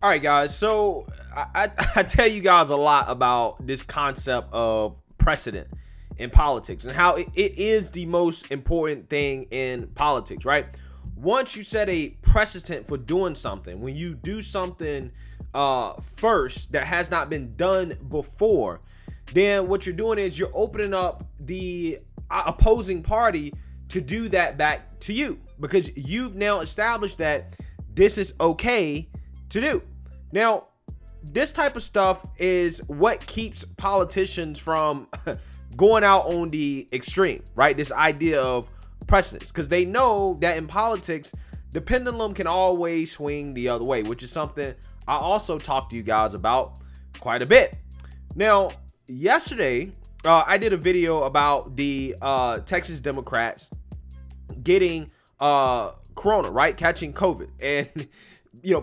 All right, guys. So I tell you guys a lot about this concept of precedent in politics and how it is the most important thing in politics, right? Once you set a precedent for doing something, when you do something first that has not been done before, then what you're doing is you're opening up the opposing party to do that back to you, because you've now established that this is okay to do. Now, this type of stuff is what keeps politicians from going out on the extreme, right? This idea of precedence, because they know that in politics, the pendulum can always swing the other way, which is something I also talked to you guys about quite a bit. Now, yesterday, I did a video about the Texas Democrats getting corona, right? Catching COVID and,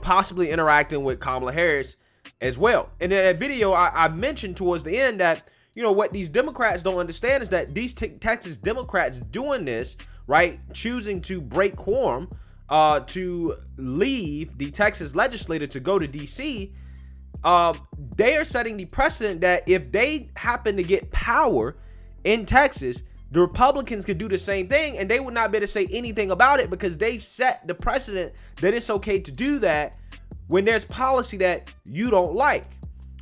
possibly interacting with Kamala Harris as well. And in that video, I mentioned towards the end that, what these Democrats don't understand is that these Texas Democrats doing this, right, choosing to break quorum to leave the Texas legislature to go to D.C., they are setting the precedent that if they happen to get power in Texas, the Republicans could do the same thing, and they would not be able to say anything about it because they've set the precedent that it's okay to do that when there's policy that you don't like,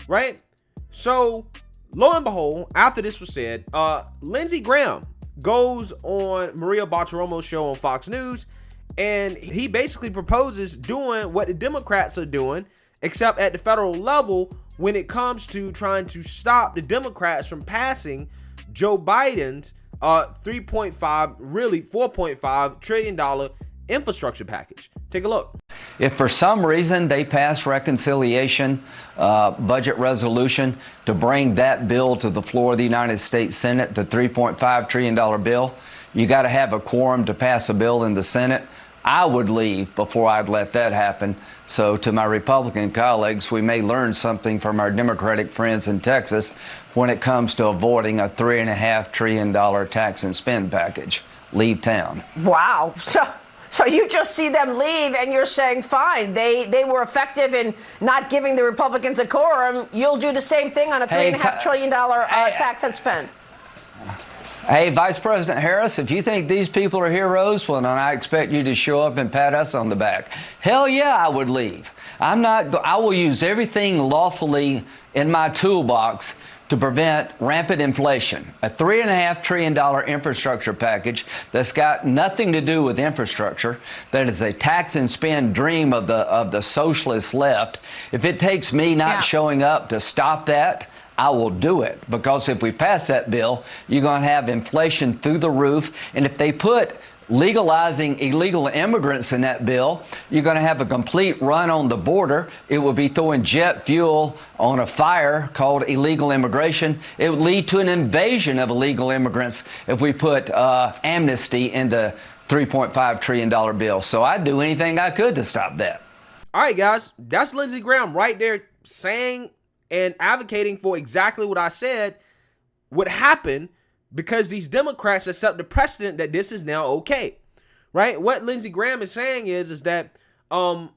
right? So, lo and behold, after this was said, Lindsey Graham goes on Maria Bartiromo's show on Fox News, and he basically proposes doing what the Democrats are doing, except at the federal level when it comes to trying to stop the Democrats from passing Joe Biden's $4.5 trillion infrastructure package. Take a look. If for some reason they pass reconciliation budget resolution to bring that bill to the floor of the United States Senate, the $3.5 trillion bill, you got to have a quorum to pass a bill in the Senate. I would leave before I'd let that happen. So to my Republican colleagues, we may learn something from our Democratic friends in Texas when it comes to avoiding a $3.5 trillion tax and spend package. Leave town. Wow. So you just see them leave and you're saying, fine, they were effective in not giving the Republicans a quorum. You'll do the same thing on a $3.5 trillion tax and spend. Hey, Vice President Harris, if you think these people are heroes, well, then I expect you to show up and pat us on the back. Hell yeah, I would leave. I will use everything lawfully in my toolbox to prevent rampant inflation. A $3.5 trillion infrastructure package that's got nothing to do with infrastructure, that is a tax and spend dream of the socialist left. If it takes me not showing up to stop that, I will do it, because if we pass that bill, you're going to have inflation through the roof. And if they put legalizing illegal immigrants in that bill, you're going to have a complete run on the border. It would be throwing jet fuel on a fire called illegal immigration. It would lead to an invasion of illegal immigrants if we put amnesty in the $3.5 trillion bill. So I'd do anything I could to stop that. All right, guys, that's Lindsey Graham right there saying and advocating for exactly what I said would happen, because these Democrats accept the precedent that this is now okay, right? What Lindsey Graham is saying is that the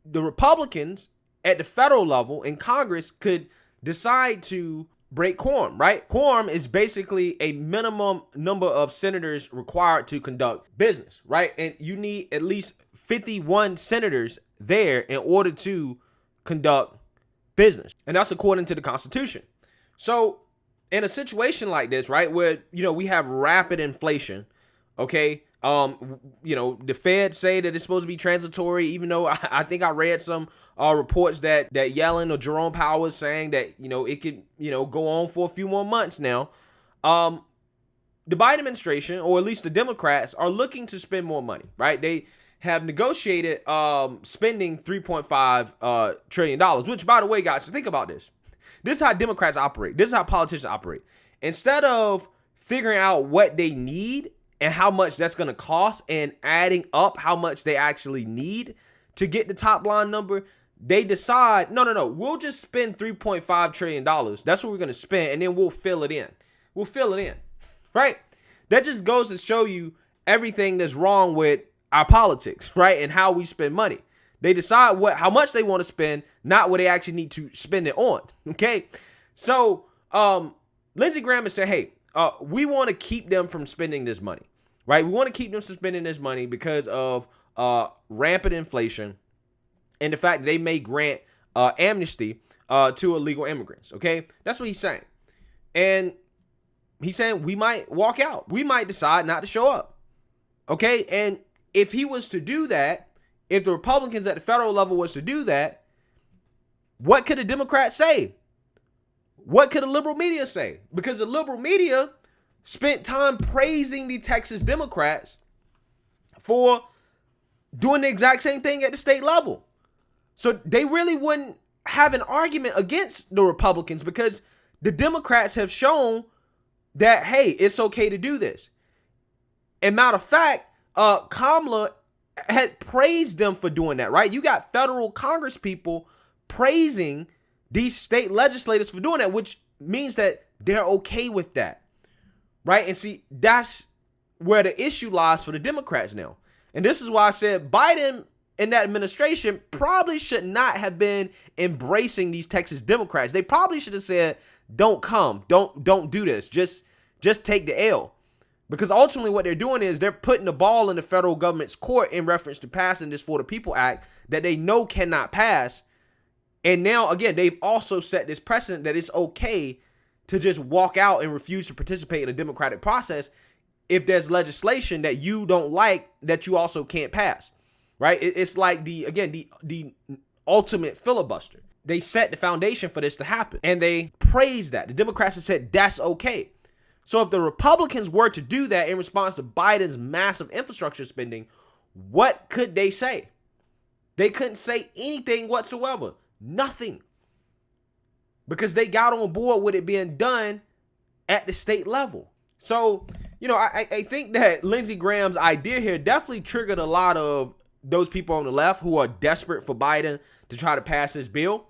Republicans at the federal level in Congress could decide to break quorum, right? Quorum is basically a minimum number of senators required to conduct business, right? And you need at least 51 senators there in order to conduct business. And that's according to the Constitution. So in a situation like this, right, where, we have rapid inflation, okay, the Fed say that it's supposed to be transitory, even though I think I read some reports that Yellen or Jerome Powell is saying that, it could, go on for a few more months now. The Biden administration, or at least the Democrats, are looking to spend more money, right? They have negotiated spending $3.5 trillion, which, by the way, guys, think about this. This is how Democrats operate. This is how politicians operate. Instead of figuring out what they need and how much that's going to cost and adding up how much they actually need to get the top line number, they decide, no, we'll just spend $3.5 trillion. That's what we're going to spend, and then we'll fill it in. We'll fill it in, right? That just goes to show you everything that's wrong with our politics, right? And how we spend money. They decide how much they want to spend, not what they actually need to spend it on. Okay. So Lindsey Graham has said, hey, we want to keep them from spending this money, right? We want to keep them from spending this money because of rampant inflation and the fact that they may grant amnesty to illegal immigrants. Okay. That's what he's saying. And he's saying we might walk out. We might decide not to show up. Okay. And if he was to do that, if the Republicans at the federal level was to do that, what could the Democrats say? What could the liberal media say? Because the liberal media spent time praising the Texas Democrats for doing the exact same thing at the state level. So they really wouldn't have an argument against the Republicans because the Democrats have shown that, hey, it's okay to do this. And matter of fact, Kamala had praised them for doing that, right? You got federal Congress people praising these state legislators for doing that, which means that they're okay with that, right? And see, that's where the issue lies for the Democrats now. And this is why I said Biden and that administration probably should not have been embracing these Texas Democrats. They probably should have said, don't come, don't do this. Just take the L. Because ultimately what they're doing is they're putting the ball in the federal government's court in reference to passing this For the People Act that they know cannot pass. And now, again, they've also set this precedent that it's okay to just walk out and refuse to participate in a democratic process if there's legislation that you don't like that you also can't pass, right? It's like the ultimate filibuster. They set the foundation for this to happen, and they praised that. The Democrats have said that's okay. So if the Republicans were to do that in response to Biden's massive infrastructure spending, what could they say? They couldn't say anything whatsoever. Nothing. Because they got on board with it being done at the state level. So, I think that Lindsey Graham's idea here definitely triggered a lot of those people on the left who are desperate for Biden to try to pass this bill.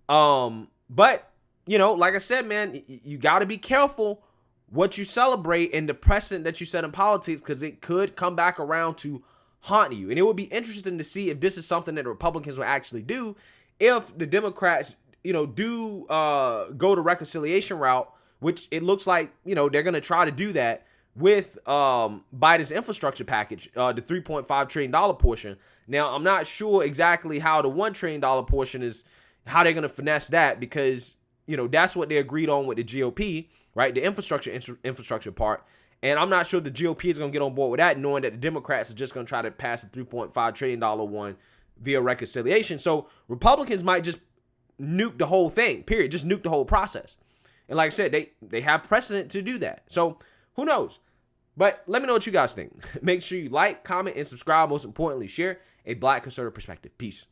But, like I said, man, you got to be careful what you celebrate and the precedent that you set in politics, because it could come back around to haunt you. And it would be interesting to see if this is something that the Republicans will actually do if the Democrats, do go the reconciliation route, which it looks like, they're going to try to do that with Biden's infrastructure package, the $3.5 trillion portion. Now, I'm not sure exactly how the $1 trillion portion is, how they're going to finesse that, because, that's what they agreed on with the GOP, right? The infrastructure part. And I'm not sure the GOP is going to get on board with that, knowing that the Democrats are just going to try to pass the $3.5 trillion one via reconciliation. So Republicans might just nuke the whole thing, period. Just nuke the whole process. And like I said, they have precedent to do that. So who knows? But let me know what you guys think. Make sure you like, comment, and subscribe. Most importantly, share a Black conservative perspective. Peace.